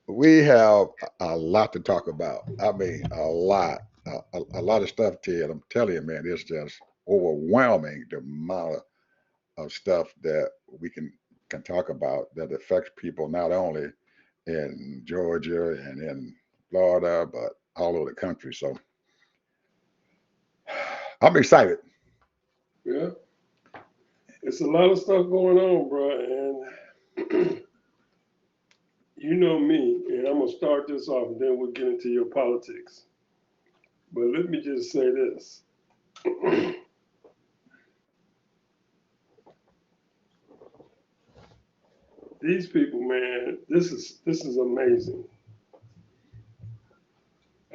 we have a lot to talk about. I mean, a lot, a lot of stuff, Ted. I'm telling you, man, it's just overwhelming the amount of stuff that we can talk about that affects people not only in Georgia and in Florida, but all over the country. So I'm excited. Yeah, it's a lot of stuff going on, bro. And you know me, and I'm gonna start this off, and then we'll get into your politics. But let me just say this: these people, man, this is amazing.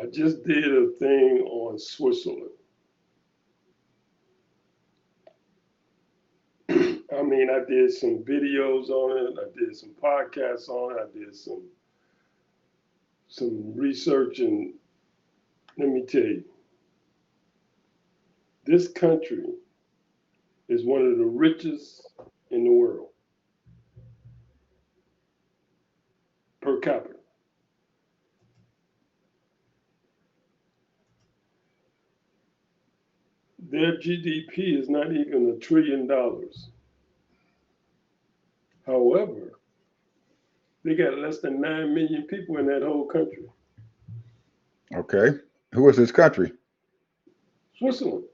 I just did a thing on Switzerland. I mean, I did some videos on it. I did some podcasts on it. I did some research, and let me tell you, this country is one of the richest in the world per capita. Their GDP is not even $1 trillion. However, they got less than 9 million people in that whole country. Okay, who is this country? Switzerland,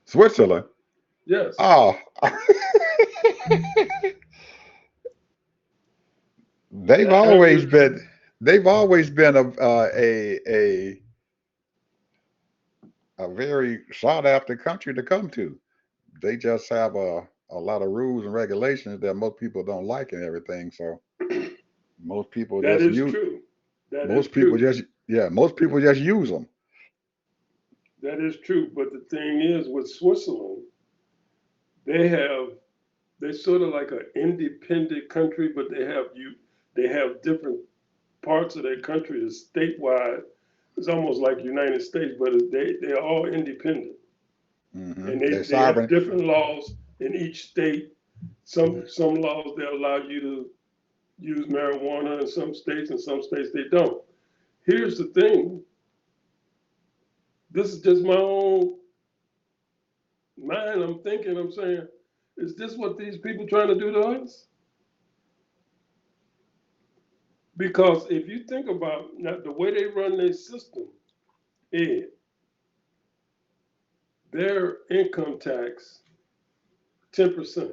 Switzerland. yes. Oh, they've The always average, been they've always been a very sought after country to come to. They just have a lot of rules and regulations that most people don't like and everything. So most people that just is use true. That is most people true. just yeah most people just use them. That is true. But the thing is, with Switzerland, they have they're sort of like an independent country, but they have different parts of their country is statewide. It's almost like United States, but they're all independent, and They're they have sovereign. different laws in each state. Some laws they allow you to use marijuana in some states, and some states they don't. Here's the thing: this is just my own mind. I'm thinking. I'm saying, is this what these people trying to do to us? Because if you think about the way they run their system, Ed, their income tax 10%,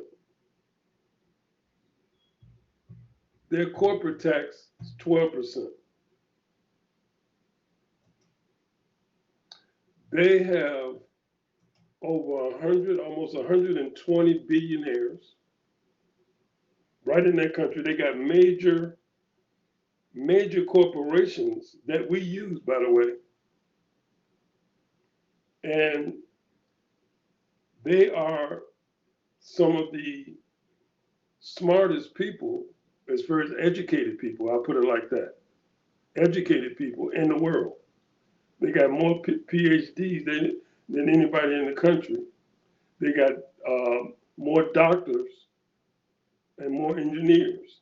their corporate tax is 12%. They have over 100, almost 120 billionaires right in that country. They got major corporations that we use, by the way, and they are some of the smartest people as far as educated people. I'll put it like that. Educated people in the world. They got more PhDs than anybody in the country. They got more doctors and more engineers,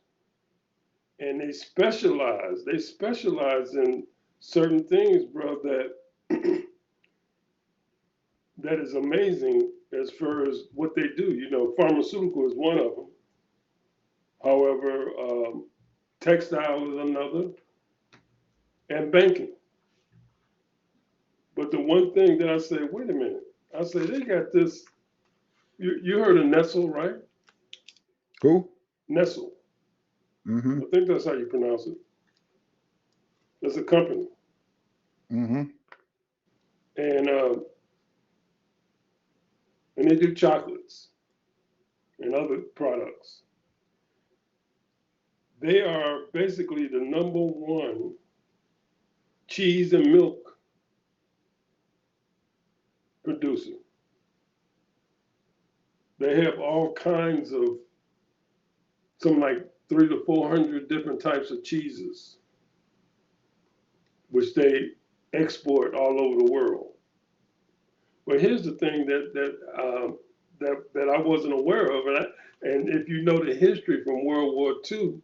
and they specialize. They specialize in certain things, bro. That is amazing as far as what they do. You know, pharmaceutical is one of them. However, textile is another, and banking. But the one thing that I said, wait a minute, I said they got this. You heard of Nestle, right? Who? Nestle. Mm-hmm. I think that's how you pronounce it. It's a company, Mm-hmm. and and they do chocolates and other products. They are basically the number one cheese and milk producer. They have all kinds of some like 300 to 400 different types of cheeses, which they export all over the world. But here's the thing that I wasn't aware of, and if you know the history from World War II,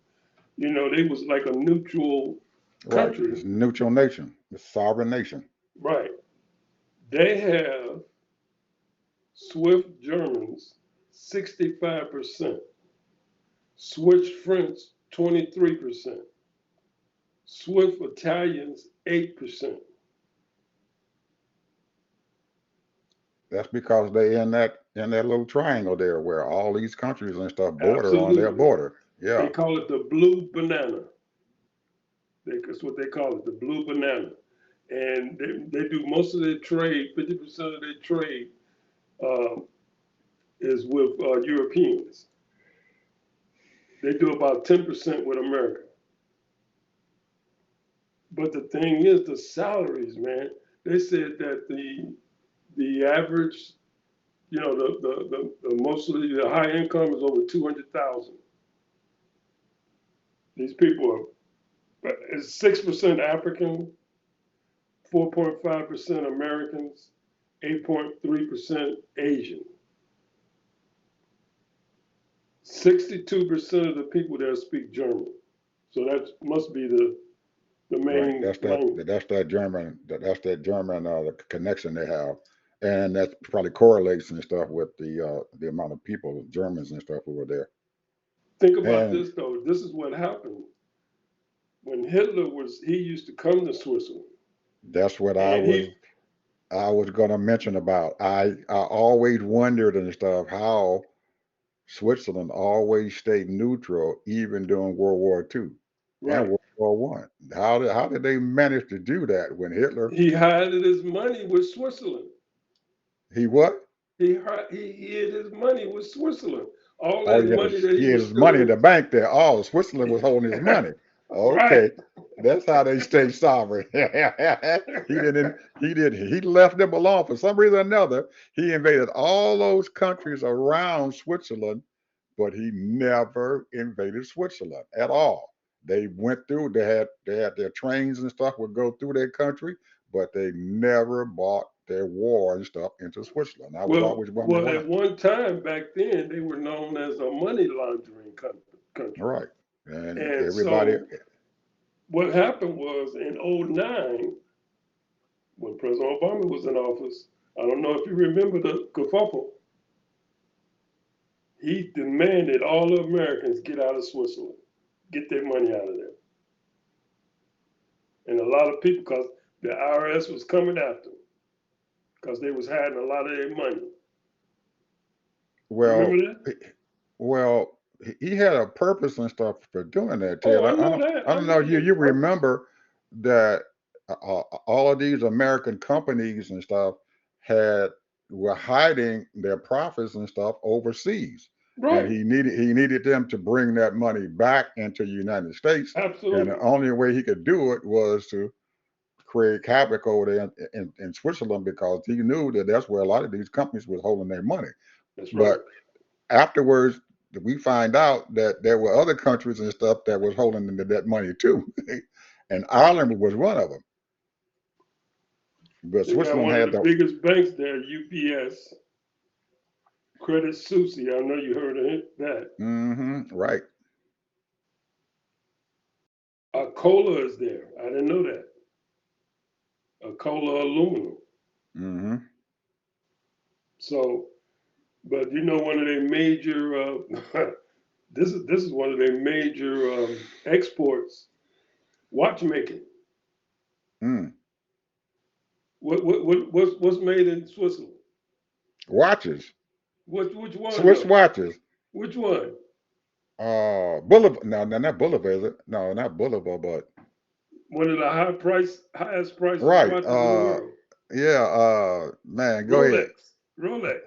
you know they was like a neutral. Right. country, It's a neutral nation. It's a sovereign nation. right? They have Swift Germans 65%, Swiss French 23%, Swift Italians 8%. That's because they in that little triangle there where all these countries and stuff border on their Absolutely. border. They Yeah. call it the blue banana. That's what they call it, the blue banana. And they do most of their trade, 50% of their trade uh, is with Europeans. They do about 10% with America. But the thing is, the salaries, man. They said that the average, the mostly the high income is over 200,000. These people are 6% African, 4.5% Americans, 8.3% Asian. 62% of the people there speak German. So that must be the Right. main language. That's that German connection they have, and that probably correlates and stuff with the amount of people, Germans and stuff who were there. Think about And this though. This is what happened when he used to come to Switzerland, that's what I and was he I was gonna mention about. I always wondered and stuff how Switzerland always stayed neutral even during World War II and right. World War One. How did they manage to do that when Hitler He hid his money with Switzerland. he what? He hid his money with Switzerland. All Oh, that money that he he had was his money in stealing. the bank there. Oh, Switzerland was holding his money. Right. Okay, that's how they stay sovereign. He left them alone for some reason or another. He invaded all those countries around Switzerland, but he never invaded Switzerland at all. They went through. They had their trains and stuff would go through their country, but they never bought their war and stuff into Switzerland. I was always wondering Well, why. at one time back then, they were known as a money laundering country. Right. And And everybody, so what happened was in '09, when President Obama was in office, I don't know if you remember the kerfuffle, he demanded all the Americans get out of Switzerland, get their money out of there. And a lot of people, because the IRS was coming after them, because they was hiding a lot of their money. You well, remember that? well, he had a purpose and stuff for doing that, Ted. Oh, I I know don't, that. I I don't know know if he you had a you purpose. remember that all of these American companies and stuff had were hiding their profits and stuff overseas, and Right. he needed them to bring that money back into the United States, and the Absolutely. only way he could do it was to create havoc over there in Switzerland because he knew that that's where a lot of these companies were holding their money. That's right. But afterwards, we find out that there were other countries and stuff that was holding that money too, and Ireland was one of them. But They got Switzerland one of had the the biggest banks there, UPS, Credit Suisse. I know you heard of that. right. Cola is there. I didn't know that. Cola aluminum. hmm So, but one of their major this is one of their major exports, watchmaking. mm. What's made in Switzerland? Watches, Which one Swiss though? watches. Which one? Boulevard. No, not Boulevard. Is it? No, not Boulevard, but One of the highest prices right. watches in the world. Yeah. Man, go ahead. Rolex. Rolex.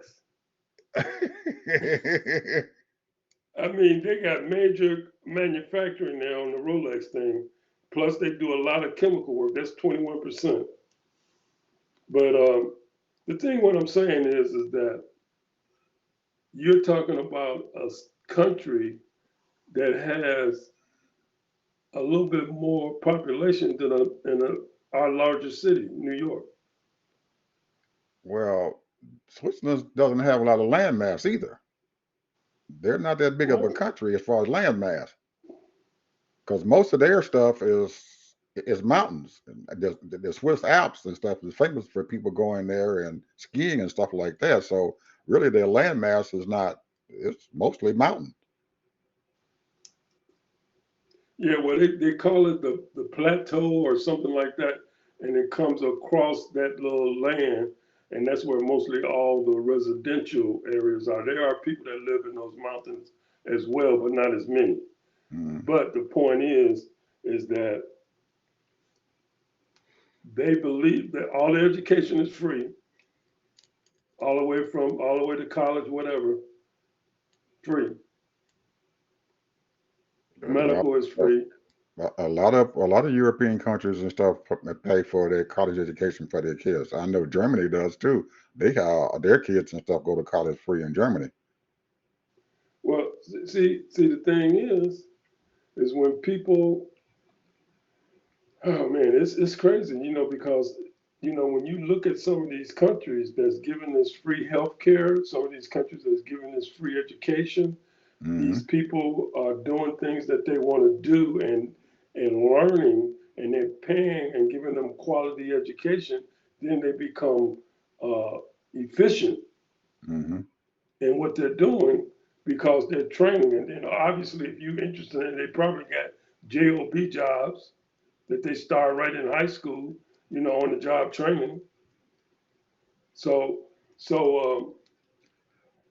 I mean, they got major manufacturing there on the Rolex thing. Plus, they do a lot of chemical work. That's 21%. But the thing, what I'm saying is that you're talking about a country that has a little bit more population than our largest city, New York. Well, Switzerland doesn't have a lot of land mass either. They're not that big of a Right. country as far as land mass, because most of their stuff is. It's mountains. The Swiss Alps and stuff is famous for people going there and skiing and stuff like that. So really, their landmass is not. It's mostly mountain. Yeah, well, they call it the plateau or something like that, and it comes across that little land, and that's where mostly all the residential areas are. There are people that live in those mountains as well, but not as many. Mm, But the point is that they believe that all the education is free, all the way to college, whatever, free. a lot Medical is of free. a lot of European countries and stuff pay for their college education for their kids. I know Germany does too. They have their kids and stuff go to college free in Germany. Well, see, the thing is when people, oh man, it's crazy, because when you look at some of these countries that's giving us free health care, some of these countries that's giving us free education, these Hmm. people are doing things that they want to do and learning, and they're paying and giving them quality education. Then they become uh, efficient Hmm. in what they're doing because they're training. And obviously, if you're interested in it, they probably got job jobs that they start right in high school, on the job training. So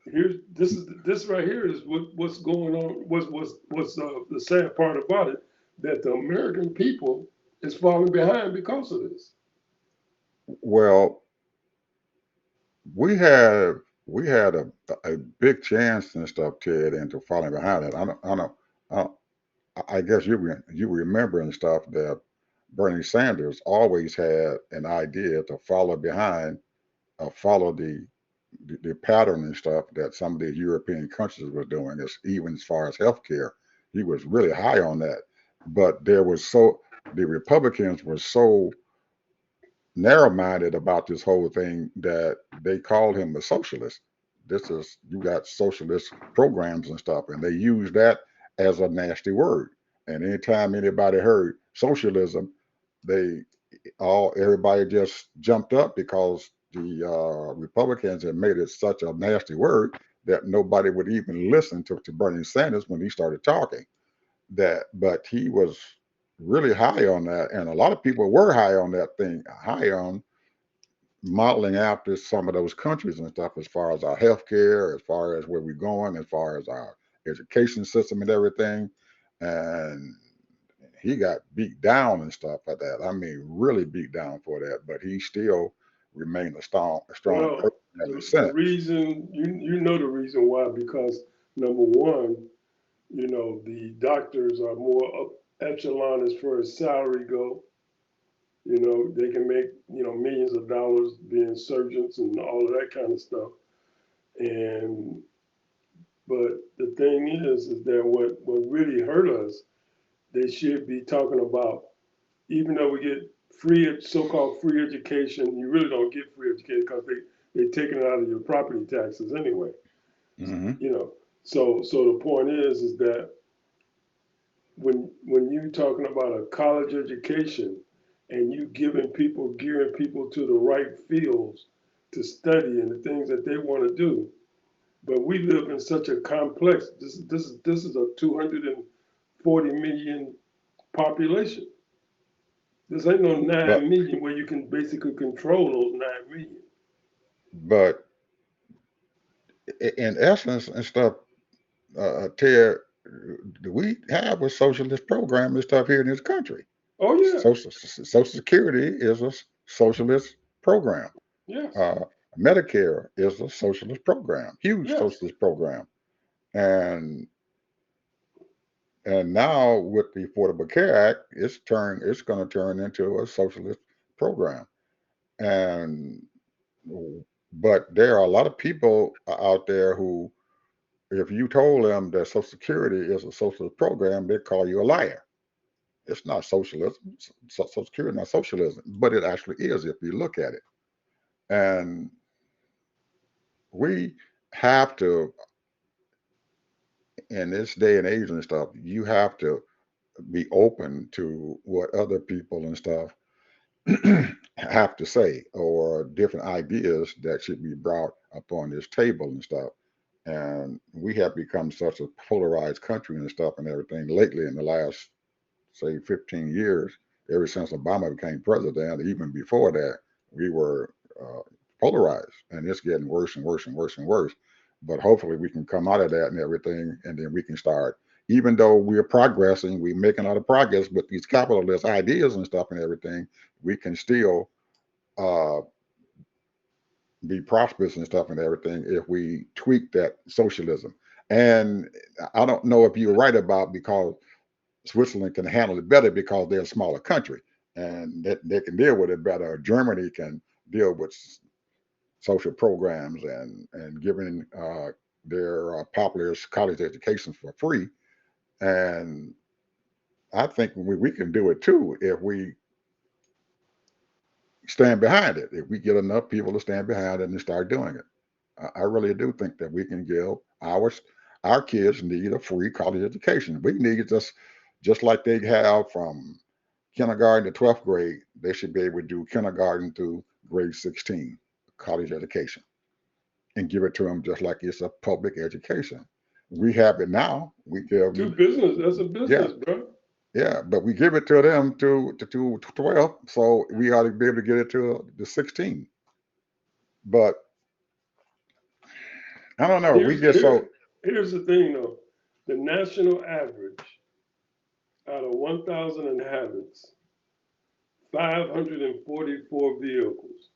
here's this right here is what's going on. What's the sad part about it, that the American people is falling behind because of this. Well, we had we had a big chance and stuff, Ted, into falling behind it. I don't I guess you remember and stuff that Bernie Sanders always had an idea to follow behind, follow the pattern and stuff that some of the European countries were doing, even as far as healthcare. He was really high on that, but the Republicans were so narrow-minded about this whole thing that they called him a socialist. You got socialist programs and stuff, and they use that as a nasty word. And anytime anybody heard socialism, they everybody just jumped up because the Republicans had made it such a nasty word that nobody would even listen to Bernie Sanders when he started talking. But he was really high on that, and a lot of people were high on that thing, high on modeling after some of those countries and stuff, as far as our healthcare, as far as where we're going, as far as our education system and everything. And he got beat down and stuff like that. I mean, really beat down for that, but he still remained a strong person Well, in the the Senate. reason you know the reason why, because number one, the doctors are more up echelon as far as salary go. They can make millions of dollars being surgeons and all of that kind of stuff. And but the thing is that what really hurt us, they should be talking about. Even though we get free, so-called free education, you really don't get free education because they're taking it out of your property taxes anyway. Hmm. You know, so the point is that when you're talking about a college education and you gearing people to the right fields to study and the things that they want to do, but we live in such a complex. This is a 240 million population. This ain't no But 9 million where you can basically control those 9 million. but in essence and stuff, Ted, we have a socialist program and stuff here in this country. Oh yeah, Social Security is a socialist program. yes, Uh, Medicare is a socialist program, huge yes, socialist program, and now with the Affordable Care Act, it's going to turn into a socialist program. And but there are a lot of people out there who, if you told them that Social Security is a socialist program, they call you a liar. It's not socialism. Social Security is not socialism, but it actually is if you look at it. And we have to, in this day and age and stuff, you have to be open to what other people and stuff have to say, or different ideas that should be brought up on this table and stuff. And we have become such a polarized country and stuff and everything lately in the last, say, 15 years, ever since Obama became president, even before that, we were polarized, and it's getting worse and worse and worse and worse. But hopefully, we can come out of that and everything, and then we can start. Even though we're progressing, we're making a lot of progress with these capitalist ideas and stuff and everything, we can still uh, be prosperous and stuff and everything if we tweak that socialism. And I don't know if you're right about, because Switzerland can handle it better because they're a smaller country and they can deal with it better. Germany can deal with social programs and giving their populace college education for free. And I think we can do it too if we stand behind it. If we get enough people to stand behind it and start doing it, I really do think that we can give our kids need a free college education. We need it just like they have from kindergarten to 12th grade. They should be able to do kindergarten through grade 16 college education and give it to them just like it's a public education. We have it now. We give Do them, business. That's a yeah, business, bro. yeah, but we give it to them to 12, so we ought to be able to get it to the 16. But I don't know. We Here's get here so here's the thing though. The national average out of 1,000 inhabitants, 544 vehicles.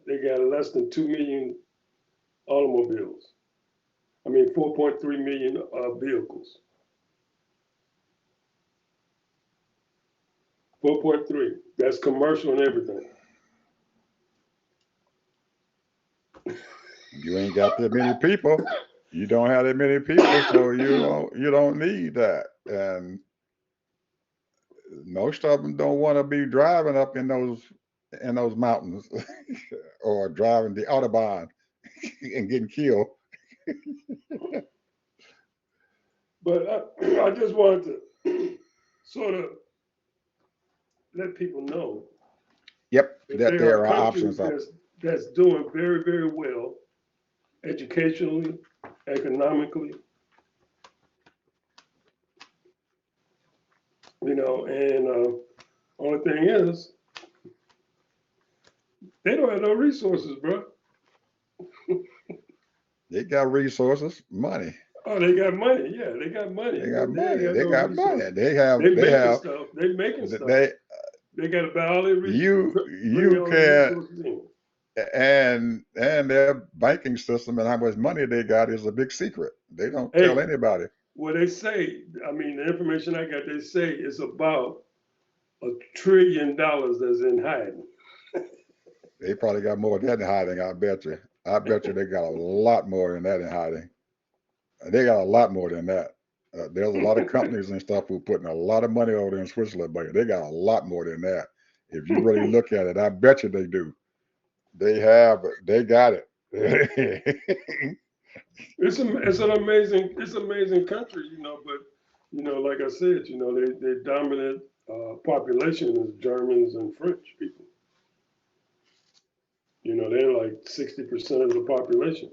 They got less than 2 million automobiles. I mean 4.3 million vehicles. 4.3. That's commercial and everything. you ain't got that many people. You don't have that many people, so you don't need that. And most of them don't want to be driving up in those mountains or driving the autobahn and getting killed. But I just wanted to sort of let people know Yep, that that there are there are countries options up. that's doing very, very well educationally, economically, and only thing is they don't have no resources, bro. They got resources, money. Oh, they got money, yeah, they got money, They got but they ain't money. got They no got money. resources. They have. They They making have. stuff. They making stuff. They They got to buy all their bring you all the can resources in. and their banking system and how much money they got is a big secret. They don't tell Hey, anybody. what they say, I mean, the information I got, they say it's about $1 trillion that's in hiding. They probably got more than that in hiding. I bet you. I bet you they got a lot more than that in hiding. They got a lot more than that. There's a lot of companies and stuff who are putting a lot of money over there in Switzerland, but they got a lot more than that. If you really look at it, I bet you they do. They have it. They got it. It's amazing country, but like I said, they dominant population is Germans and French people. They're like 60% of the population.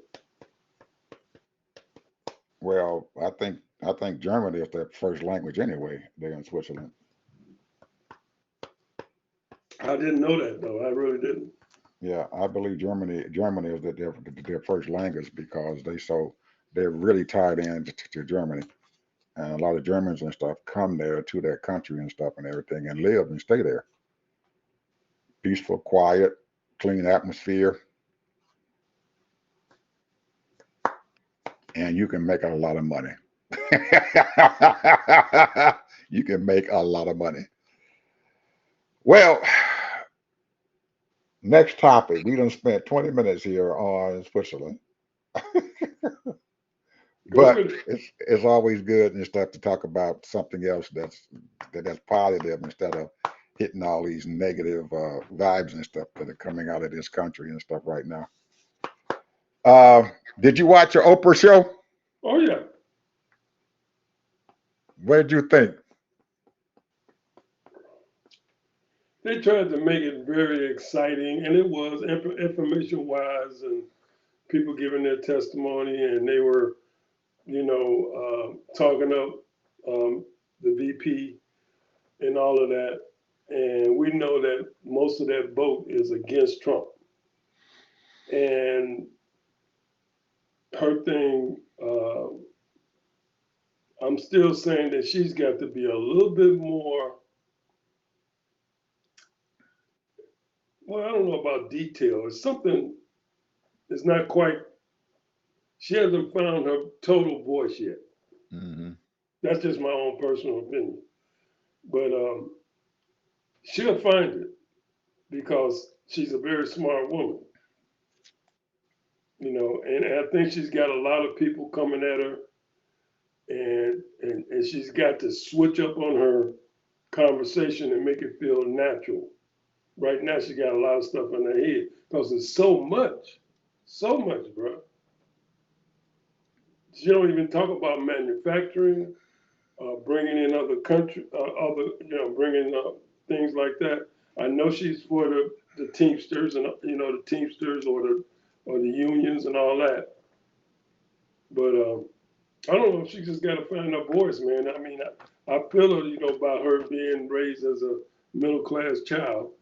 Well, I think Germany is their first language anyway. They're in Switzerland. I didn't know that though. I really didn't. Yeah, I believe Germany is their first language because they're really tied in to Germany, and a lot of Germans and stuff come there to their country and stuff and everything and live and stay there. Peaceful, quiet, clean atmosphere, and you can make a lot of money. You can make a lot of money. Well, next topic. We done spent 20 minutes here on Switzerland, Go but with it. it's always good and stuff to talk about something else that's positive instead of hitting all these negative vibes and stuff that are coming out of this country and stuff right now. Uh, did you watch your Oprah show? Oh yeah, What did you think? they tried to make it very exciting, and it was information wise, and people giving their testimony, and they were, talking up the VP and all of that. And we know that most of that vote is against Trump. And her thing, I'm still saying that she's got to be a little bit more. Well, I don't know about detail. It's something. It's not quite. She hasn't found her total voice yet. Hmm. That's just my own personal opinion. But she'll find it because she's a very smart woman, and I think she's got a lot of people coming at her, and she's got to switch up on her conversation and make it feel natural. Right now, she got a lot of stuff in her head because there's so much, bro. She don't even talk about manufacturing, bringing in other country, bringing things like that. I know she's for the Teamsters and the Teamsters or the unions and all that, but I don't know. She just got to find her voice, man. I mean, I feel her, about her being raised as a middle class child,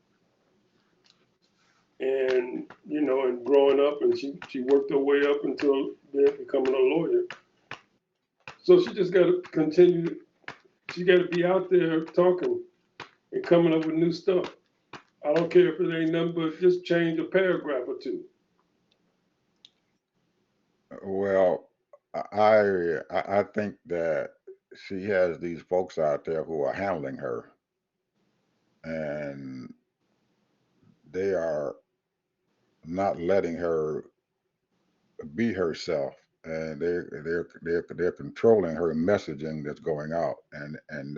and and growing up, and she worked her way up until becoming a lawyer. So she just got to continue. She got to be out there talking and coming up with new stuff. I don't care if it ain't nothing but just change a paragraph or two. Well, I think that she has these folks out there who are handling her, and they are not letting her be herself, and they're controlling her messaging that's going out, and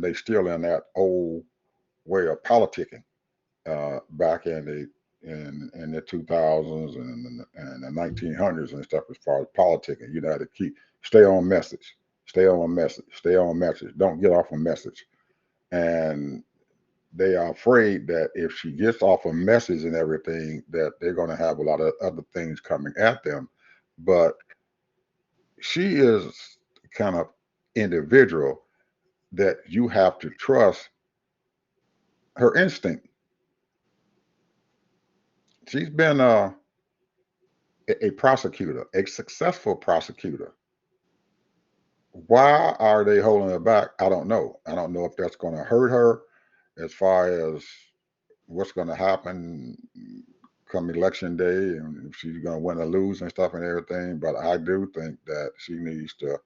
they still in that old way of politicking, back in the 2000s and the 1900s and stuff, as far as politicking. You know, to keep stay on message, stay on message, stay on message. Don't get off a message. And they are afraid that if she gets off a message and everything, that they're going to have a lot of other things coming at them. But she is the kind of individual that you have to trust her instinct. She's been a prosecutor, a successful prosecutor. Why are they holding her back? I don't know. I don't know if that's going to hurt her as far as what's going to happen come election day, and if she's going to win or lose and stuff and everything. But I do think that she needs to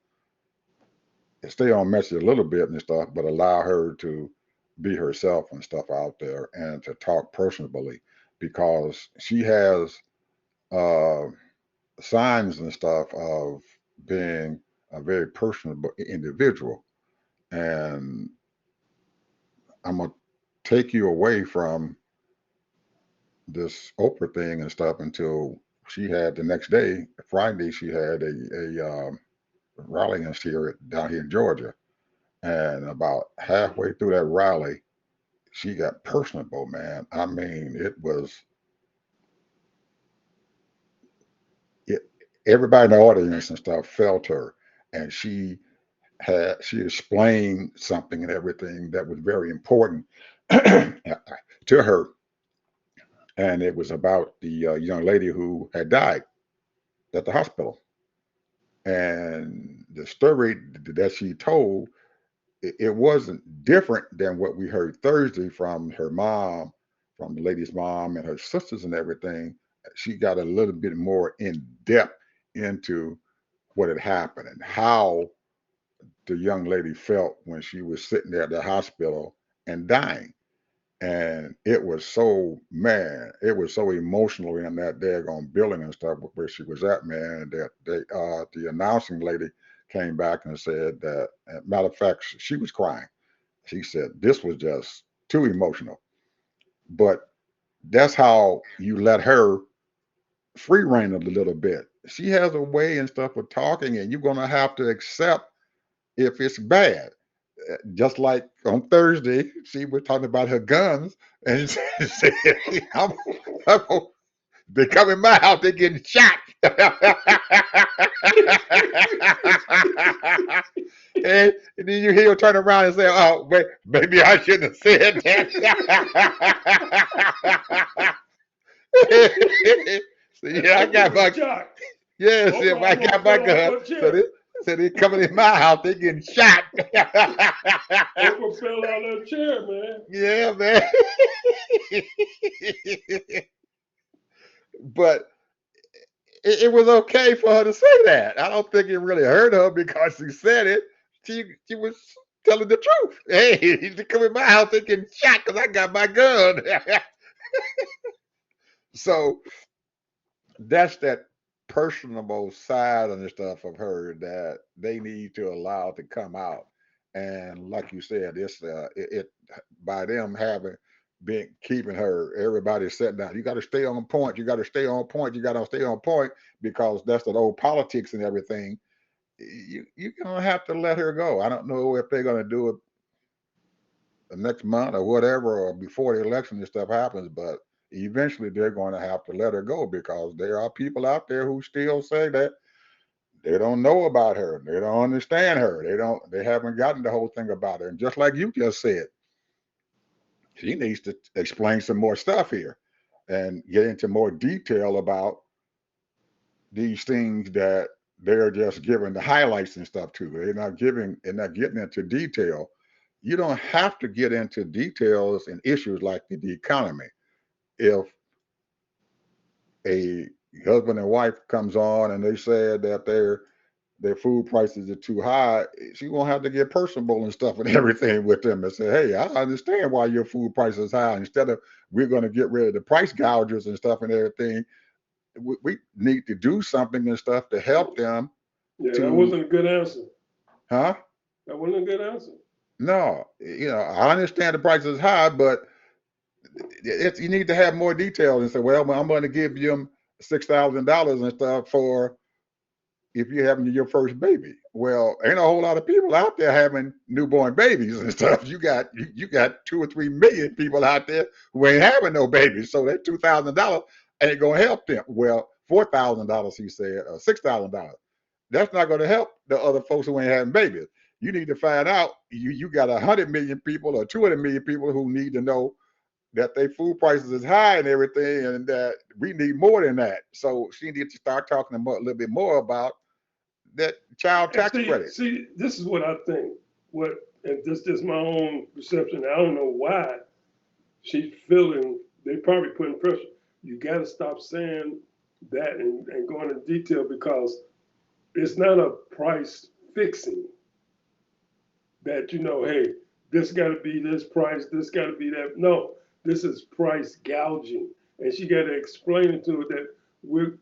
stay on message a little bit and stuff, but allow her to be herself and stuff out there and to talk personally, because she has uh, signs and stuff of being a very personable individual. And I'm gonna take you away from this Oprah thing and stuff until she had the next day, Friday, she had a rally here down here in Georgia, and about halfway through that rally, she got personable, man. I mean, it. Everybody in the audience and stuff felt her, and she explained something and everything that was very important to her, and it was about the young lady who had died at the hospital. And the story that she told, it wasn't different than what we heard Thursday from her mom, from the lady's mom and her sisters and everything. She got a little bit more in depth into what had happened and how the young lady felt when she was sitting there at the hospital and dying. And it was so, man, it was so emotional in that daggone building and stuff where she was at, man, that the announcing lady came back and said that, matter of fact, she was crying. She said this was just too emotional. But that's how you let her free reign a little bit. she has a way and stuff of talking, and you're gonna have to accept if it's bad. Just like on Thursday, she was talking about her guns, and she said, I'm, they come in my house, they getting shot. And then you hear her turn around and say, "Oh, maybe I shouldn't have said that." So, And yeah, I Oprah got was my shocked. yes, yeah, Oprah I almost got my fell off gun. her So chair. they coming in my house, they getting shot. Oprah fell out of her chair, man. Yeah, man. But it was okay for her to say that. I don't think it really hurt her because she said it. She was telling the truth. Hey, you come in my house, they getting shot because I got my gun. So that's that personable side of the stuff of her that they need to allow to come out. And like you said, it by them having been keeping her, everybody's sitting down. You got to stay on point. You got to stay on point. You got to stay on point because that's the old politics and everything. You're gonna have to let her go. I don't know if they're gonna do it the next month or whatever, or before the election and stuff happens, but eventually they're going to have to let her go because there are people out there who still say that they don't know about her, they don't understand her, they haven't gotten the whole thing about her. And just like you just said, she needs to explain some more stuff here and get into more detail about these things that they're just giving the highlights and stuff to. They're not getting into detail. You don't have to get into details and issues like the economy. If a husband and wife comes on and they said that their food prices are too high, she won't have to get personable and stuff and everything with them and say, hey, I understand why your food price is high. Instead of we're going to get rid of the price gougers and stuff and everything, we need to do something and stuff to help them Yeah, that to, wasn't a good answer. huh? That wasn't a good answer. No, I understand the price is high, but you need to have more detail and say, well, I'm going to give you $6,000 and stuff for if you're having your first baby. Well, ain't a whole lot of people out there having newborn babies and stuff. You got 2 or 3 million people out there who ain't having no babies. So that $2,000 ain't gonna help them. Well, $4,000 he said, or $6,000. That's not gonna help the other folks who ain't having babies. You need to find out you got 100 million people or 200 million people who need to know that their food prices is high and everything, and that we need more than that. So she needs to start talking a little bit more about that child And tax credit. this is what I think. What, and this is my own perception. I don't know why she's feeling. They probably putting pressure. You got to stop saying that and going into detail because it's not a price fixing that hey, this got to be this price, this got to be that. No, this is price gouging, and she got to explain it to her that we're,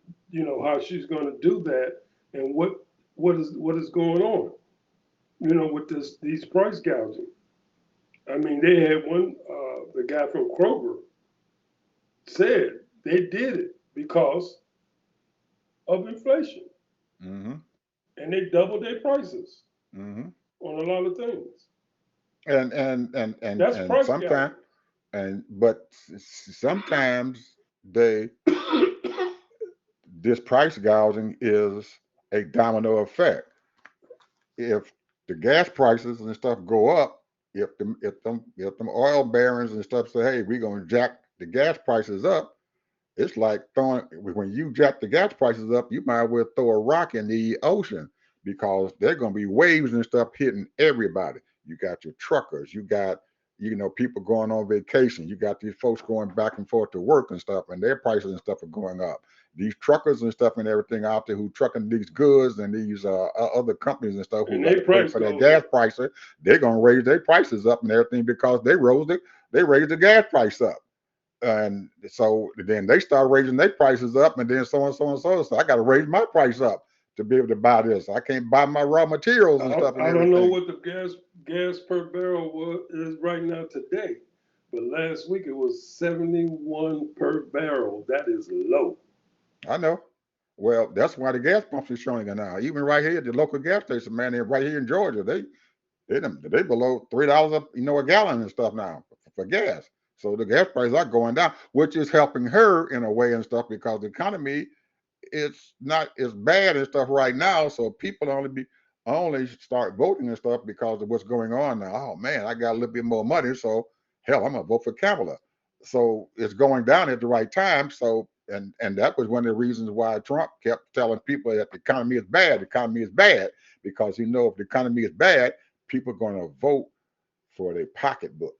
how she's going to do that and what is going on, with these price gouging. I mean, they had one, the guy from Kroger said they did it because of inflation, Mm-hmm. and they doubled their prices Mm-hmm. on a lot of things. And That's price sometimes gouging. but sometimes they this price gouging is a domino effect. If the gas prices and stuff go up, if them oil barons and stuff say, hey, we're gonna jack the gas prices up, it's like throwing when you jack the gas prices up, you might as well throw a rock in the ocean because there are gonna be waves and stuff hitting everybody. You got your truckers, you got people going on vacation, you got these folks going back and forth to work and stuff, and their prices and stuff are going up. These truckers and stuff and everything out there who trucking these goods and these other companies and stuff who And got their to pay price for their goes gas up. prices, they're gonna raise their prices up and everything because they raised the gas price up. And so then they start raising their prices up, and then so and so and so. So I got to raise my price up to be able to buy this. I can't buy my raw materials and stuff and I don't know everything. what the gas per barrel is right now today, but last week it was 71 per barrel. That is low. I know. Well, that's why the gas pumps are showing it now. Even right here, the local gas station, man, they're right here in Georgia, they below $3 a gallon and stuff now for gas. So the gas prices are going down, which is helping her in a way and stuff because the economy it's not as bad and stuff right now. So people only start voting and stuff because of what's going on now. Oh man, I got a little bit more money, so hell, I'm gonna vote for Kamala. So it's going down at the right time. So and that was one of the reasons why Trump kept telling people that the economy is bad. The economy is bad because he know if the economy is bad, people are going to vote for their pocketbook.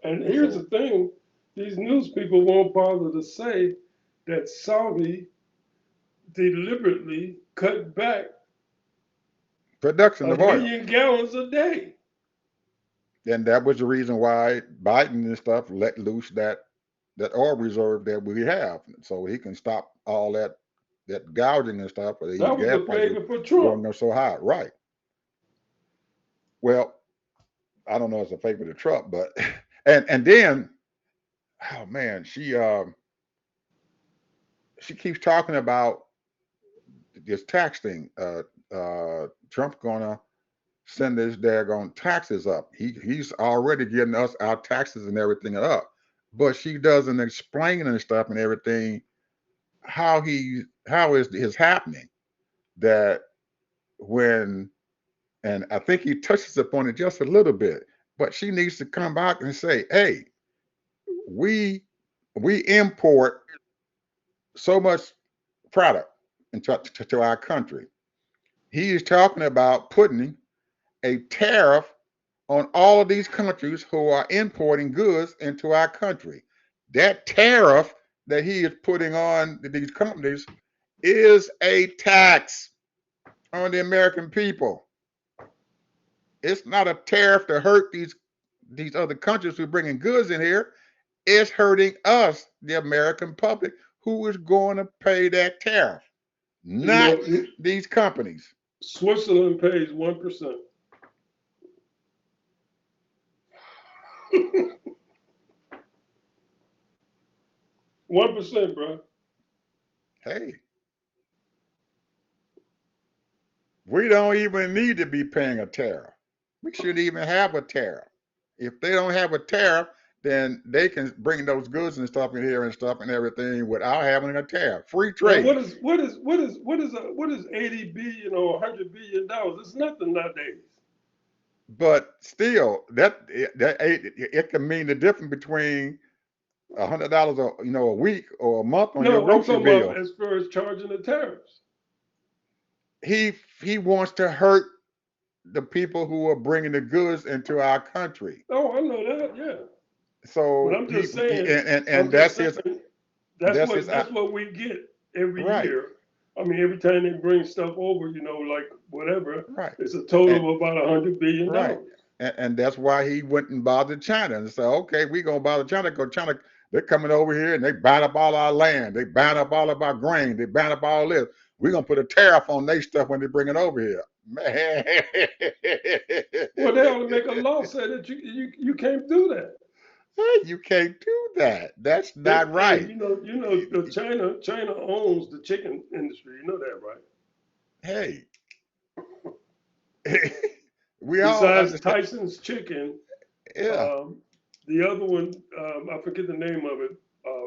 And here's the So thing: these news people won't bother to say that Saudi deliberately cut back production a of oil. million gallons a day. And that was the reason why Biden and stuff let loose that oil reserve that we have, so he can stop all that gouging and stuff. Or these That was gas a prices favor for Trump. going up so high, right? Well, I don't know if it's a favor to Trump, but and then oh man, she keeps talking about this tax thing. Trump's gonna send his daggone taxes up. He's already getting us our taxes and everything up, but she doesn't explain and stuff and everything how is happening that when and I think he touches upon it just a little bit, but she needs to come back and say, hey, we we import so much product to our country. He is talking about putting a tariff on all of these countries who are importing goods into our country. That tariff that he is putting on these companies is a tax on the American people. It's not a tariff to hurt these other countries who are bringing goods in here. It's hurting us, the American public, who is going to pay that tariff, You not know, these companies. Switzerland pays 1%. 1%, bro. Hey, we don't even need to be paying a tariff. We shouldn't even have a tariff. If they don't have a tariff, then they can bring those goods and stuff in here and stuff and everything without having a tariff. Free Man, trade. what is 80 billion or 100 billion dollars? It's nothing nowadays. But still, it can mean the difference between $100 a week or a month on your No, I'm grocery talking about bill. as far as charging the tariffs. He wants to hurt the people who are bringing the goods into our country. Oh, I know that, yeah. But So I'm and just saying, that's his that's what we get every right, year. I mean, every time they bring stuff over, like whatever, right, it's a and, total of about $100 billion. right, and that's why he went and bothered China and said, okay, we gonna bother China because China they're coming over here and they buying up all our land, they buying up all of our grain, they buying up all this. We're gonna put a tariff on their stuff when they bring it over here. Man, Well, they ought to make a law say that you can't do that. you can't do that. That's They, not hey, right. the China owns the chicken industry. You know that, right? Hey, we all Besides understand. Tyson's Chicken, Yeah, um, the other one, I forget the name of it.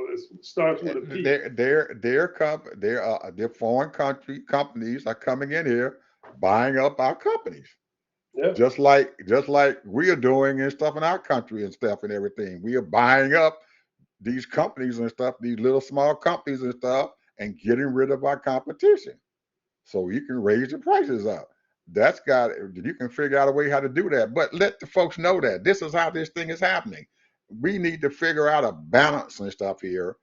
It starts with a P. their foreign country companies are coming in here buying up our companies, Yeah. just like we are doing and stuff in our country and stuff and everything. We are buying up these companies and stuff, these little small companies and stuff, and getting rid of our competition. So you can raise the prices up. That's got you can figure out a way how to do that. But let the folks know that this is how this thing is happening. We need to figure out a balance and stuff here.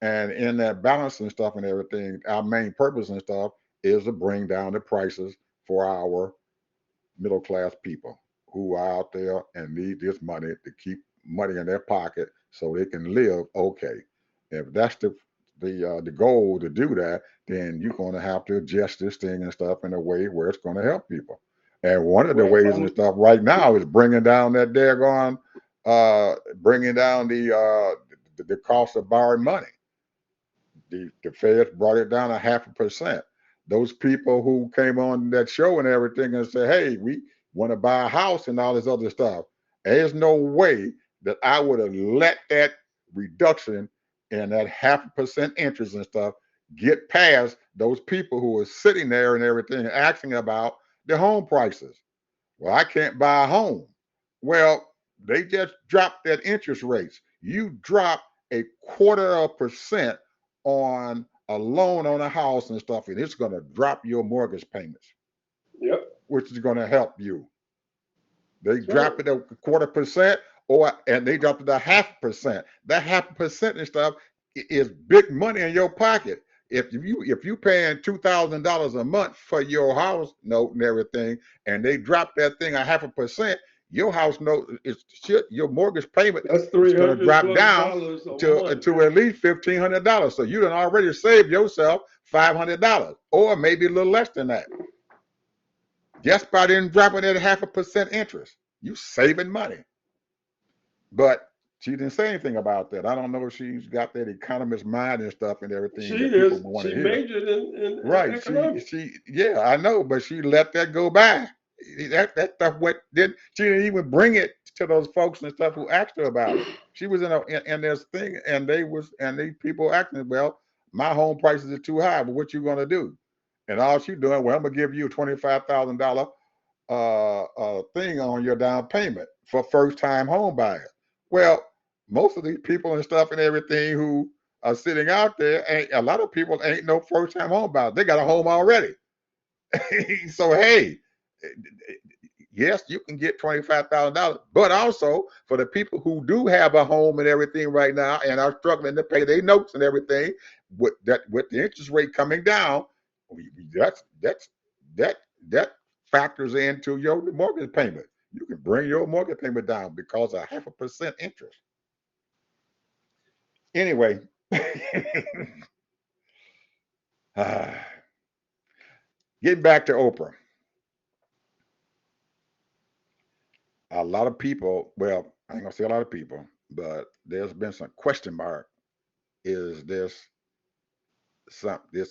And in that balance and stuff and everything, our main purpose and stuff is to bring down the prices for our middle class people who are out there and need this money to keep money in their pocket so they can live okay. If that's the goal to do that, then you're going to have to adjust this thing and stuff in a way where it's going to help people. And one of the Well, ways and stuff right now is bringing down that daggone, bringing down the cost of borrowing money. The feds brought it down a 0.5%. Those people who came on that show and everything and said, hey, we want to buy a house and all this other stuff. There's no way that I would have let that reduction in that 0.5% interest and stuff get past those people who were sitting there and everything asking about the home prices. Well, I can't buy a home. Well, they just dropped that interest rates. You drop 0.25% on a loan on a house and stuff, and it's going to drop your mortgage payments, Yep. which is going to help you. They That's right. drop it 0.25%, and they dropped it 0.5%. That 0.5% and stuff is big money in your pocket. If you paying $2,000 a month for your house note and everything, and they drop that thing 0.5%, your house note is shit. Your mortgage payment That's is three going to hundred drop plus down dollars a to month. to at least $1,500. So you done already saved yourself $500, or maybe a little less than that, just by then dropping at 0.5% interest. You saving money. But she didn't say anything about that. I don't know if she's got that economist mind and stuff and everything She that people is. want to She hear. majored in Right. economics. Yeah, I know, but she let that go by. That stuff she didn't even bring it to those folks and stuff who asked her about it. She was in this thing, and these people asking, well, my home prices are too high, but what you gonna do? And all she doing, well, I'm gonna give you a $25,000 thing on your down payment for first time home buyers. Well, most of these people and stuff and everything who are sitting out there, a lot of people ain't no first time home buyers. They got a home already. So hey, yes, you can get $25,000, but also for the people who do have a home and everything right now and are struggling to pay their notes and everything, with the interest rate coming down, that's that that factors into your mortgage payment. You can bring your mortgage payment down because of 0.5% interest. Anyway, getting back to Oprah, a lot of people, well, I ain't gonna say a lot of people, but there's been some question mark. Is this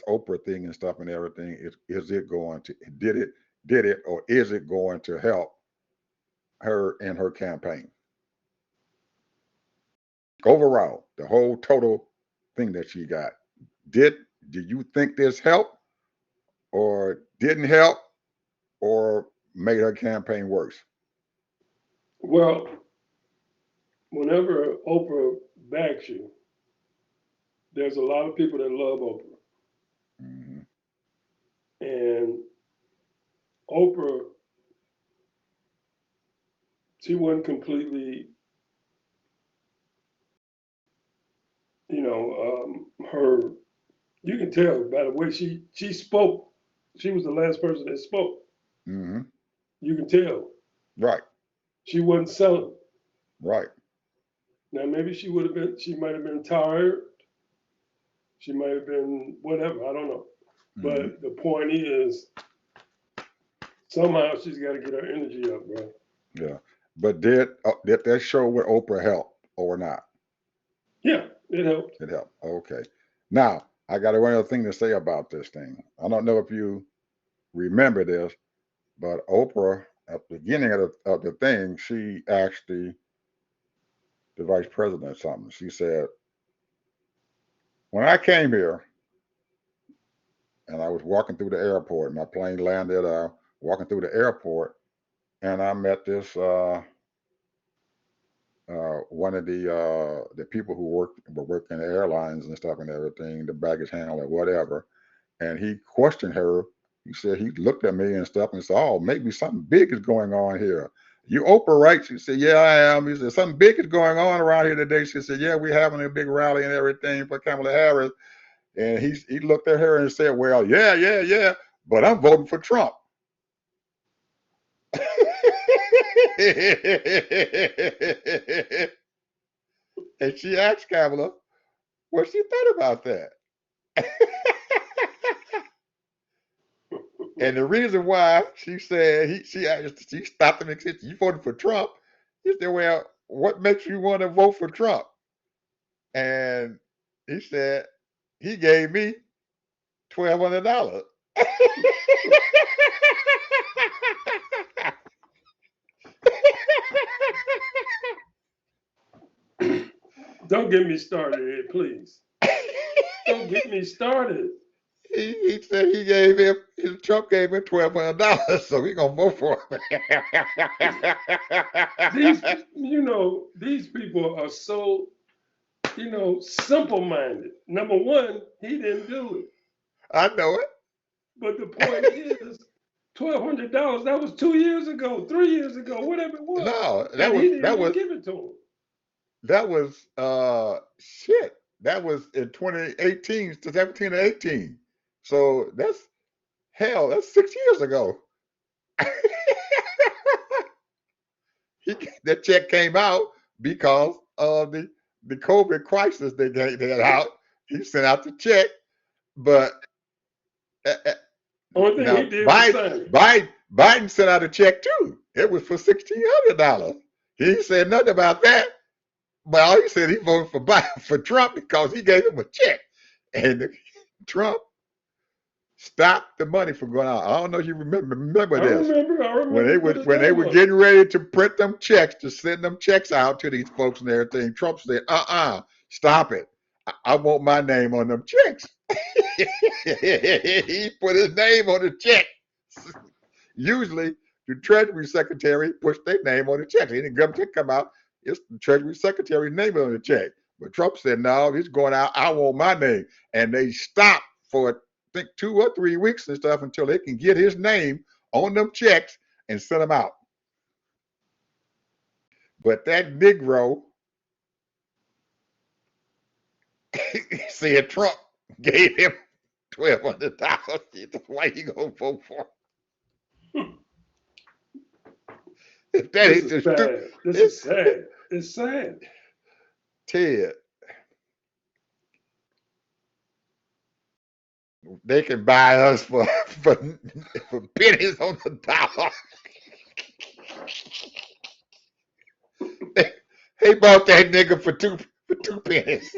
Oprah thing and stuff and everything? Is it going to did it or is it going to help her in her campaign overall? The whole total thing that she got. Did do you think this helped or didn't help or made her campaign worse? Well, whenever Oprah backs you, there's a lot of people that love Oprah. Hmm. And Oprah, she wasn't completely, her. You can tell by the way she spoke. She was the last person that spoke. Hmm. You can tell Right, she wasn't selling. right. Now maybe she would have been. She might have been tired. She might have been whatever. I don't know. Hmm. But the point is, somehow she's got to get her energy up, bro. Yeah. But did that show with Oprah help or not? Yeah, it helped. It helped. Okay. Now I got one other thing to say about this thing. I don't know if you remember this, but Oprah at the beginning of the thing, she asked the vice president something. She said, "When I came here and I was walking through the airport, my plane landed, walking through the airport, and I met this one of the people who were working the airlines and stuff and everything, the baggage handler, whatever." And he questioned her. He said he looked at me and stuff and said, "Oh, maybe something big is going on here. You Oprah, right?" She said, "Yeah, I am." He said, "Something big is going on around here today." She said, "Yeah, we're having a big rally and everything for Kamala Harris." And he looked at her and said, "Well, yeah, yeah, yeah, but I'm voting for Trump." And she asked Kamala what she thought about that. And the reason why she said she stopped him and said, "You voted for Trump." He said, "Well, what makes you want to vote for Trump?" And he said, He gave me $1,200. Don't get me started here, please. Don't get me started. He said he gave him, Trump gave him $1,200, so we gonna vote for him. These, these people are so, simple-minded. Number one, he didn't do it. I know it. But the point is, $1,200, that was 2 years ago, 3 years ago, whatever it was. No, And he didn't even give it to him. that was shit. That was in 2018 to 17 or 18. So that's 6 years ago. That check came out because of the COVID crisis they had out. He sent out the check, but Only thing now he did was sign it. Biden sent out a check too. It was for $1,600. He said nothing about that. But all he said, he voted for Trump because he gave him a check, and Trump stopped the money from going out. I don't know if you remember this. I remember. When they were getting ready to print them checks, to send them checks out to these folks and everything, Trump said, stop it. I want my name on them checks. He put his name on the check. Usually, the Treasury Secretary puts their name on the check. Any government check come out, it's the Treasury Secretary's name on the check. But Trump said, no, he's going out. I want my name. And they stopped for, I think, 2 or 3 weeks and stuff until they can get his name on them checks and send them out. But that Negro said Trump gave him $1,200. Why you gonna vote for him? If that This is bad. This is sad. It's sad. Ted, they can buy us for pennies on the dollar. They bought that nigga for two pennies.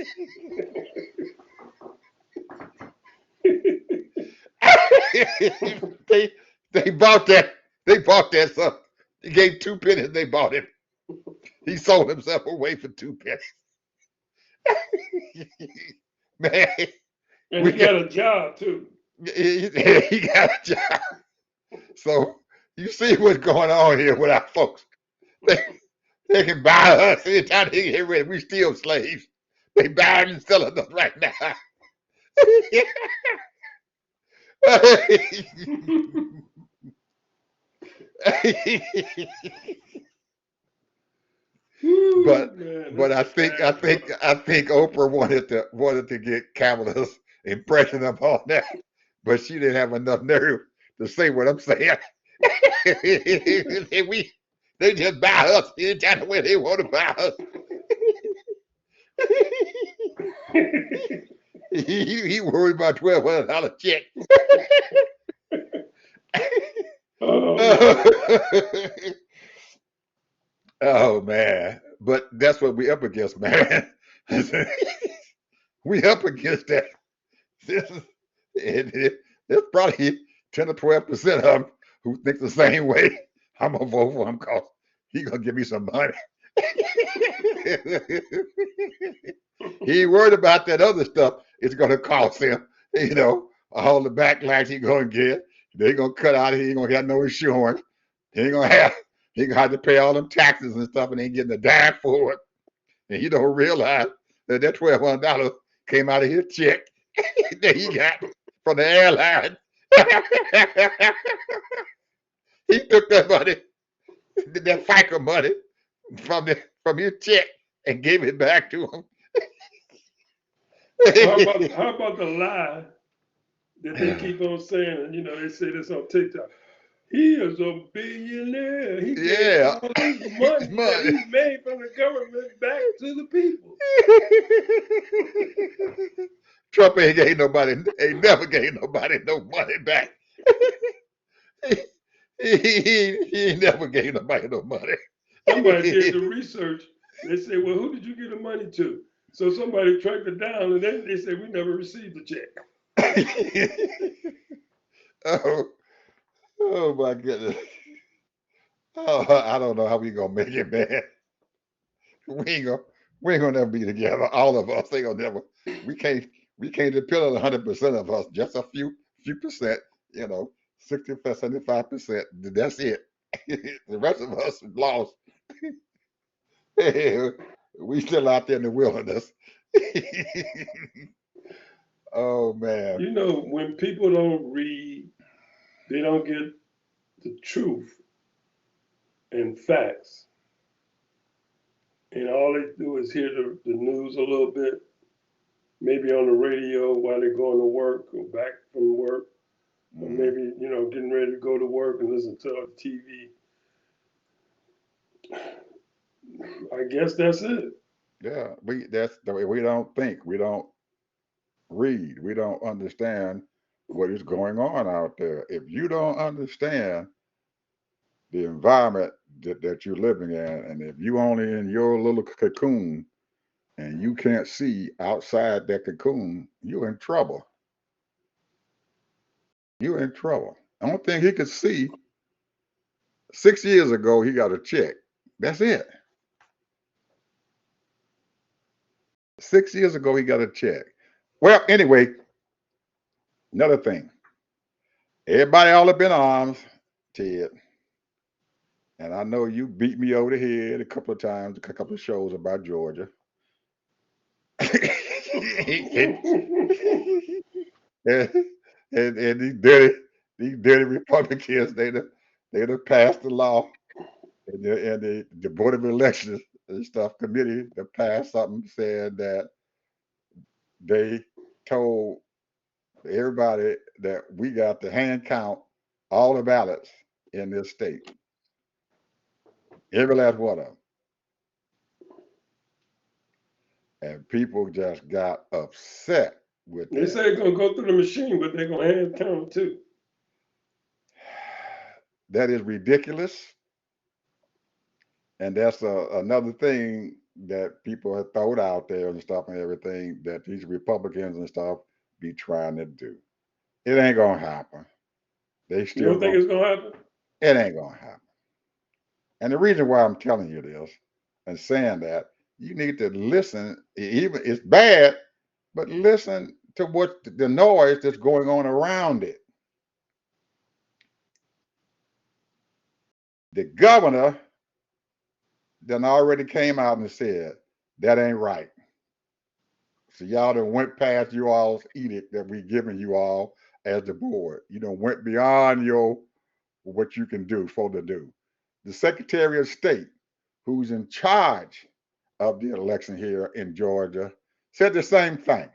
they bought that. They bought that son. He gave 2 pennies. They bought him. He sold himself away for 2 pennies. Man, and he got a job too. He got a job. So you see what's going on here with our folks. They can buy us anytime they get ready. We still slaves. They buying and selling us right now. But I think Oprah wanted to get Kamala's impression upon that, but she didn't have enough nerve to say what I'm saying. They just buy us anytime the way they want to buy us. He worried about $1,200 check. Oh man, but that's what we up against, man. We up against that. There's probably 10 or 12% of them who think the same way. I'm gonna vote for him because he's gonna give me some money. He ain't worried about that other stuff. It's gonna cost him, all the backlash he's gonna get. They're gonna cut out. He ain't gonna have no insurance. He ain't gonna have to pay all them taxes and stuff, and ain't getting a dime for it. And he don't realize that $1,200 came out of his check that he got from the airline. He took that money, that FICA money, from his check and gave it back to him. How about the lie that they keep on saying? They say this on TikTok. He is a billionaire. He gave all this money that he made from the government back to the people. Trump ain't never gave nobody no money back. He never gave nobody no money. Somebody did the research. They say, well, who did you give the money to? So somebody tracked it down, and then they said we never received the check. Oh, oh my goodness. Oh, I don't know how we gonna make it, man. We ain't gonna we ain't gonna never be together. All of us ain't gonna never. We can't we can't depend on 100% of us. Just a few percent. You know, 60, 75%. That's it. The rest of us is lost. We still out there in the wilderness. Oh man. You know, when people don't read, they don't get the truth and facts, and all they do is hear the news a little bit, maybe on the radio while they're going to work or back from work, or Mhm. maybe getting ready to go to work and listen to the TV. I guess that's it. Yeah, that's the way we don't think. We don't read. We don't understand what is going on out there. If you don't understand the environment that you're living in, and if you only in your little cocoon and you can't see outside that cocoon, you're in trouble. You're in trouble. The only thing he could see 6 years ago, he got a check. That's it. 6 years ago, he got a check. Well, anyway, another thing. Everybody all up in arms, Ted. And I know you beat me over the head a couple of times, a couple of shows about Georgia. and, and, and these dirty Republicans, they passed the law, and the Board of Elections and stuff committee to pass something saying that they told everybody that we got to hand count all the ballots in this state, every last one of them. And people just got upset with They that. say it's gonna go through the machine, but they're gonna hand count it too. That is ridiculous. And that's another thing that people have thrown out there and stuff and everything that these Republicans and stuff be trying to do. It ain't gonna happen. They You still don't think gonna. it's gonna happen? It ain't gonna happen. And the reason why I'm telling you this and saying that, you need to listen. Even it's bad, but listen to what the noise that's going on around it. The governor then already came out and said that ain't right. So y'all done went past you all's edict that we giving you all as the board. You done went beyond your what you can do for to do. The Secretary of State, who's in charge of the election here in Georgia, said the same thing.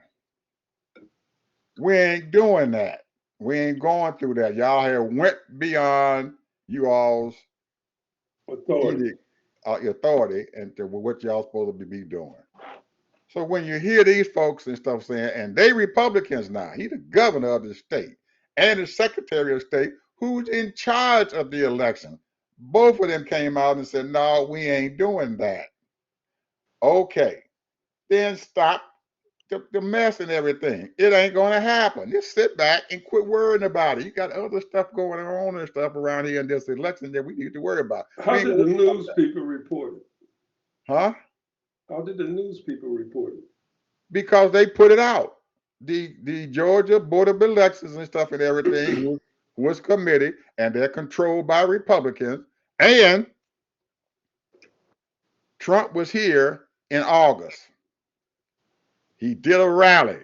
We ain't doing that. We ain't going through that. Y'all have went beyond you all's Authority. edict, authority, and to what y'all supposed to be doing. So when you hear these folks and stuff saying, and they Republicans now, he's the governor of the state and the Secretary of State who's in charge of the election. Both of them came out and said, no, we ain't doing that. Okay, then stop the mess and everything. It ain't going to happen. Just sit back and quit worrying about it. You got other stuff going on and stuff around here in this election that we need to worry about. We How ain't did going the to worry about news people report it? that. Huh? How did the news people report it? Because they put it out. The Georgia Board of Elections and stuff and everything was committee, and they're controlled by Republicans. And Trump was here in August. He did a rally.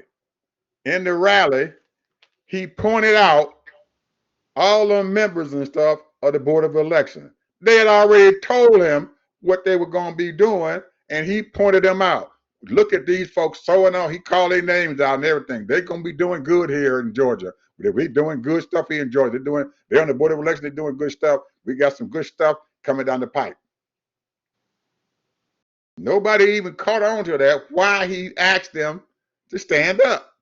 In the rally, he pointed out all the members and stuff of the Board of Elections. They had already told him what they were going to be doing, and he pointed them out. Look at these folks so and on. He called their names out and everything. They're going to be doing good here in Georgia. We're doing good stuff here in Georgia. They're on the Board of Elections. They're doing good stuff. We got some good stuff coming down the pipe. Nobody even caught on to that. Why he asked them to stand up.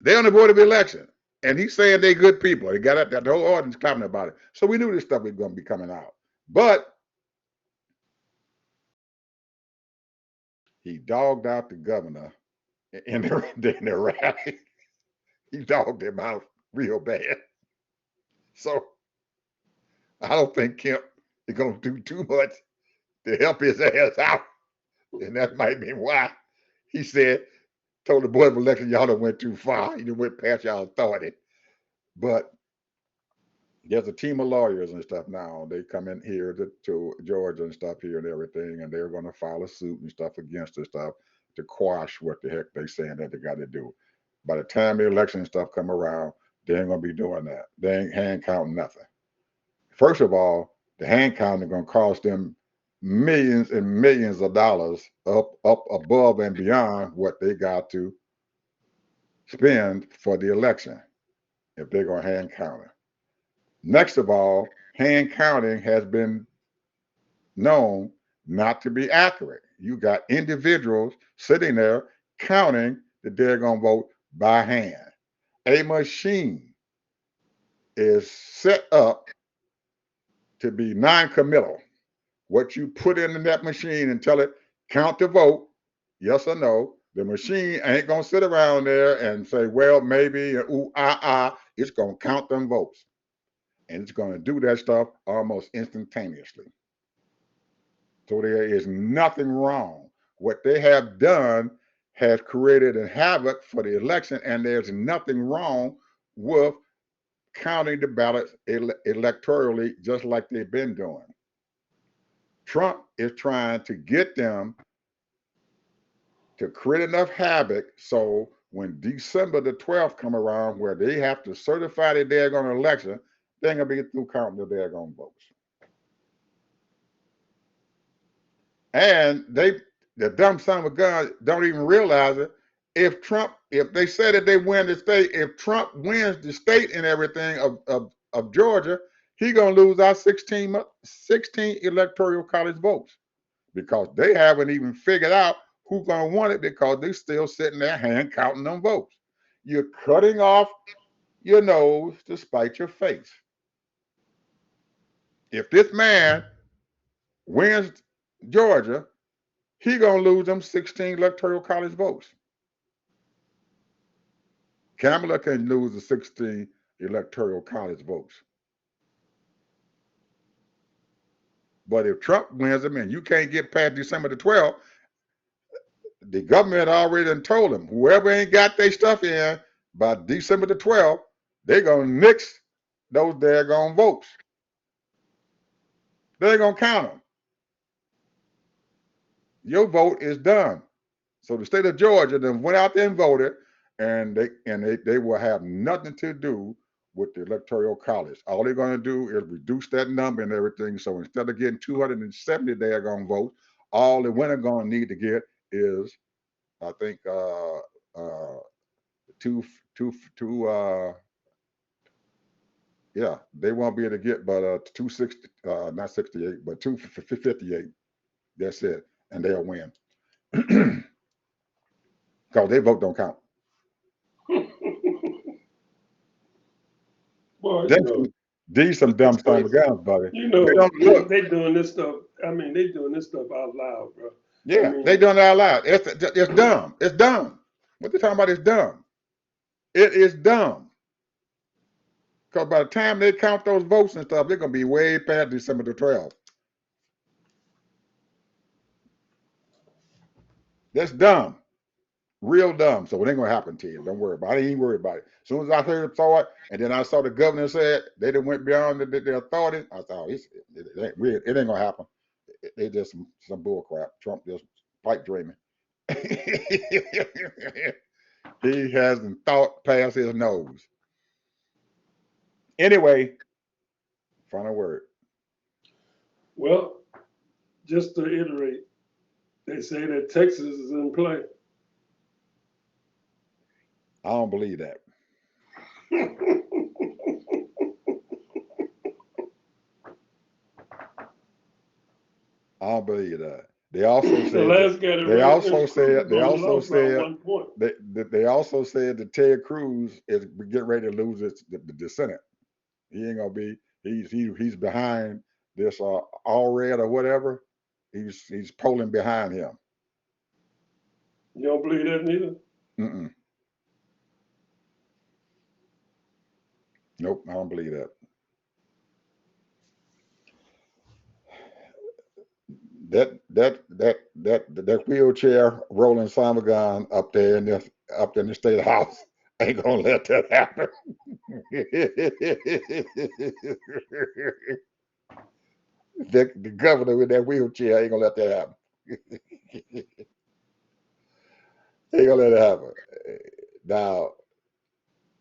They're on the Board of Election. And he's saying they're good people. He got up that the whole audience clapping about it. So we knew this stuff was going to be coming out. But He dogged out the governor in the rally. He dogged him out real bad. So I don't think Kemp is going to do too much to help his ass out. And that might be why he said, told the Board of Election, y'all done went too far. You done went past y'all authority. But there's a team of lawyers and stuff now. They come in here to Georgia and stuff here and everything, and they're going to file a suit and stuff against this stuff to quash what the heck they saying that they got to do. By the time the election and stuff come around, they ain't going to be doing that. They ain't hand counting nothing. First of all, the hand counting going to cost them millions and millions of dollars up above and beyond what they got to spend for the election if they're going to hand count it. Next of all, hand counting has been known not to be accurate. You got individuals sitting there counting that they're going to vote by hand. A machine is set up to be non-committal. What you put in that machine and tell it count the vote, yes or no, the machine ain't going to sit around there and say, well, maybe, ooh, It's going to count them votes. And it's going to do that stuff almost instantaneously. So there is nothing wrong. What they have done has created a havoc for the election, and there's nothing wrong with counting the ballots electorally just like they've been doing. Trump is trying to get them to create enough havoc so when December the 12th come around where they have to certify the daggone election, they're going to be through counting the daggone votes. And the dumb son of a gun don't even realize it. If they say that they win the state, if Trump wins the state and everything of Georgia, he gonna lose our 16 electoral college votes because they haven't even figured out who's gonna want it because they still sitting there hand counting them votes. You're cutting off your nose to spite your face. If this man wins Georgia, he gonna lose them 16 electoral college votes. Kamala can lose the 16 electoral college votes. But if Trump wins them and you can't get past December the 12th, the government already done told them whoever ain't got their stuff in by December the 12th, they're gonna nix those daggone votes. They're gonna count them. Your vote is done. So the state of Georgia then went out there and voted, and they will have nothing to do with the electoral college. All they're going to do is reduce that number and everything. So instead of getting 270 daggone votes, all the winner going to need to get is, I think, two, two, yeah, they won't be able to get but 260, not 68, but 258. That's it, and they'll win because their vote don't count. Boy, These some dumb son of guns, buddy. They don't look. they doing this stuff. I mean, they doing this stuff out loud, bro. Yeah, they doing it out loud. It's dumb. It's dumb. What they talking about is dumb. It is dumb. Because by the time they count those votes and stuff, they're gonna be way past December the 12th. That's dumb. Real dumb. So it ain't gonna happen to you. Don't worry about it. I ain't even worried about it. As soon as I heard saw it, and then I saw the governor said they didn't went beyond their authority, I thought it ain't gonna happen. They just some bull crap. Trump just pipe dreaming. He hasn't thought past his nose. Anyway, final word. Well, just to iterate, they say that Texas is in play. I don't believe that. I don't believe that. They also said the last guy that they ran also against said Cruz they only also lost by said 1 point. they also said that Ted Cruz is getting ready to lose the Senate. He ain't gonna be. He's behind this all red or whatever. He's polling behind him. You don't believe that neither? Mm-mm. Nope, I don't believe that. That wheelchair rolling Samagon up there in the state house ain't gonna let that happen. The governor with that wheelchair ain't gonna let that happen. Ain't gonna let it happen. Now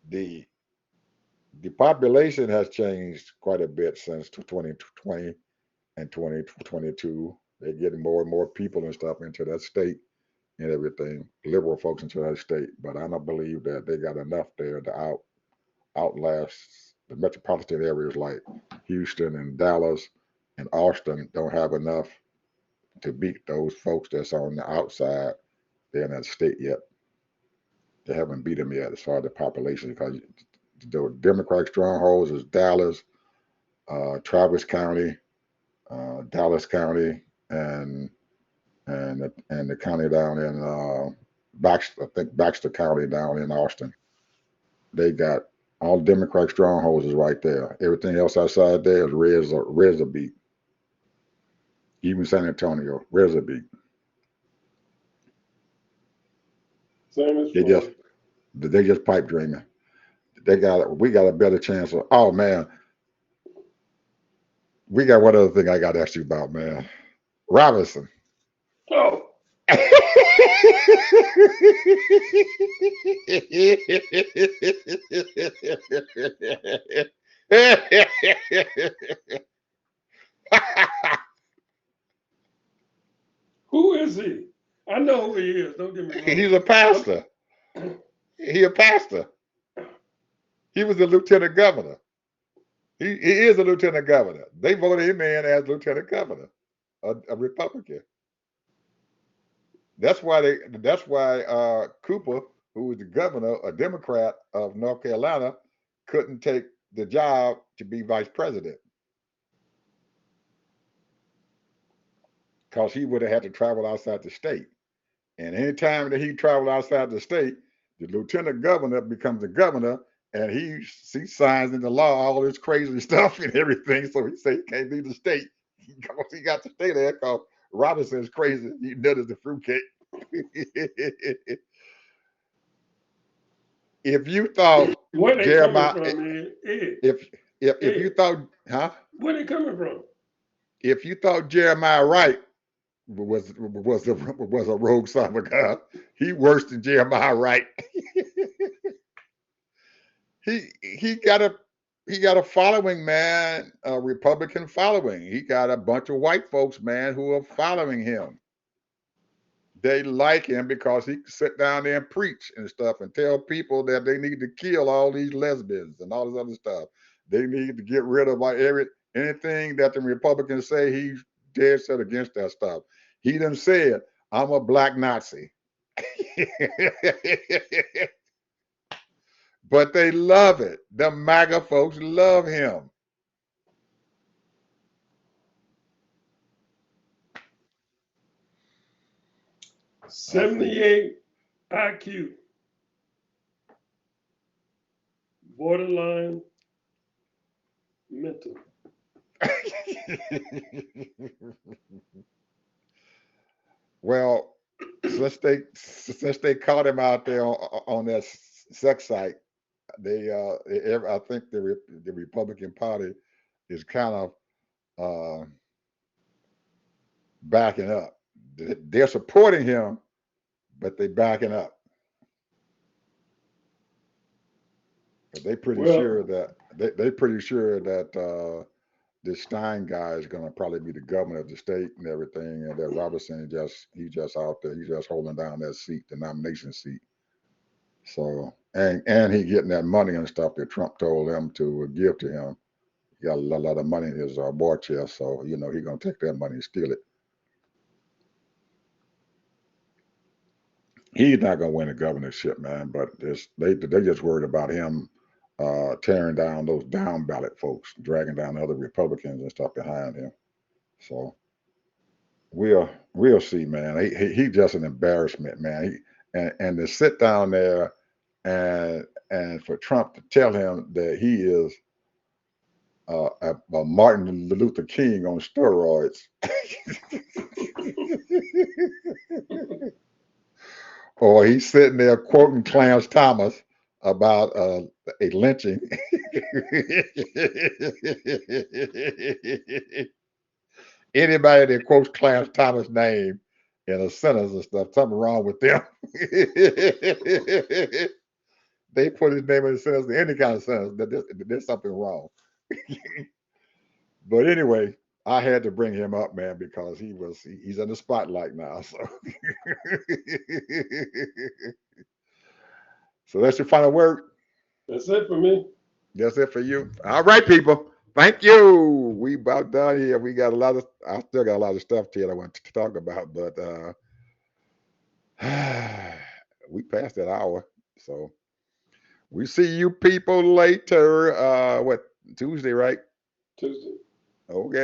the the population has changed quite a bit since 2020 and 2022. They're getting more and more people and stuff into that state and everything, liberal folks into that state. But I don't believe that they got enough there to outlast the metropolitan areas like Houston and Dallas and Austin don't have enough to beat those folks that's on the outside there in that state yet. They haven't beat them yet as far as the population because the Democratic strongholds is Dallas, Travis County, Dallas County, and the county down in Baxter, I think Baxter County down in Austin. They got all Democratic strongholds is right there. Everything else outside there is res a beat. Even San Antonio, res a beat. Same as They just Florida. they just pipe dreaming. We got a better chance of. Oh man, we got one other thing I got to ask you about, man. Robinson. Oh, who is he? I know who he is. Don't get me wrong. He's a I'm, pastor. He a pastor. He was a lieutenant governor. He is a lieutenant governor. They voted him in as lieutenant governor, a Republican. That's why Cooper, who was the governor, a Democrat of North Carolina, couldn't take the job to be vice president because he would have had to travel outside the state. And anytime that he traveled outside the state, the lieutenant governor becomes the governor, and he signs into law all this crazy stuff and everything. So he said he can't leave the state because he got to stay there because Robinson is crazy. He nut as the fruitcake. If you thought where they coming Jeremiah, from, man? Ed, if you Ed, thought, huh? where they coming from? If you thought Jeremiah Wright was a rogue son of God, he worse than Jeremiah Wright. He got a following, man, a Republican following. He got a bunch of white folks, man, who are following him. They like him because he can sit down there and preach and stuff and tell people that they need to kill all these lesbians and all this other stuff. They need to get rid of anything that the Republicans say. He's dead set against that stuff. He done said, "I'm a black Nazi," but they love it. The MAGA folks love him. I see. 78 IQ, borderline mental. Well, since they caught him out there on that sex site, I think the Republican Party is kind of uh, backing up. They're supporting him, but they backing up. But Well, they pretty sure that this Stein guy is going to probably be the governor of the state and everything, and that Robertson he's just out there, he's just holding down that seat, the nomination seat. So and he getting that money and stuff that Trump told him to give to him. He got a lot of money in his war chest, so he's gonna take that money and steal it. He's not gonna win the governorship, man. But they just worried about him tearing down those down ballot folks, dragging down other Republicans and stuff behind him. So we'll see, man. He just an embarrassment, man. And to sit down there and for Trump to tell him that he is a Martin Luther King on steroids, or he's sitting there quoting Clarence Thomas about a lynching. Anybody that quotes Clarence Thomas' name in a sentence and stuff, something wrong with them. They put his name in a sentence, any kind of sentence, there's something wrong. But anyway, I had to bring him up, man, because he's in the spotlight now. So, so that's your final word. That's it for me. That's it for you. All right, people. Thank you. We about done here. We got a lot of. I still got a lot of stuff here I want to talk about, but we passed that hour. So we see you people later. What, Tuesday, right? Tuesday. Okay.